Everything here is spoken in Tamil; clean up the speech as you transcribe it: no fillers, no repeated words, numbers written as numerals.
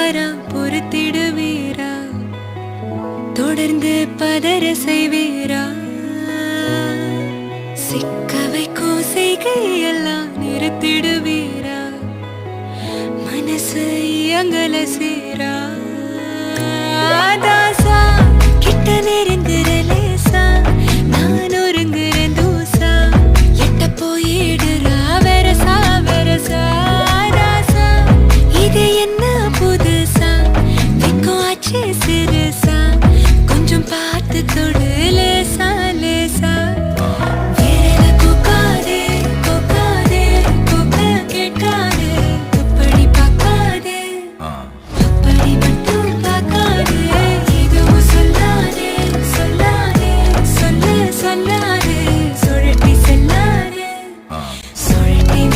தயாரா பொறுத்திடுவீரா? தொடர்ந்து பதற செய்வீரா? சிக்க வைக்கும் செய்கையெல்லாம் நிறுத்திடுவீரா? மனசு இயங்கல சேரா? தாசா கிட்ட நெருங்கு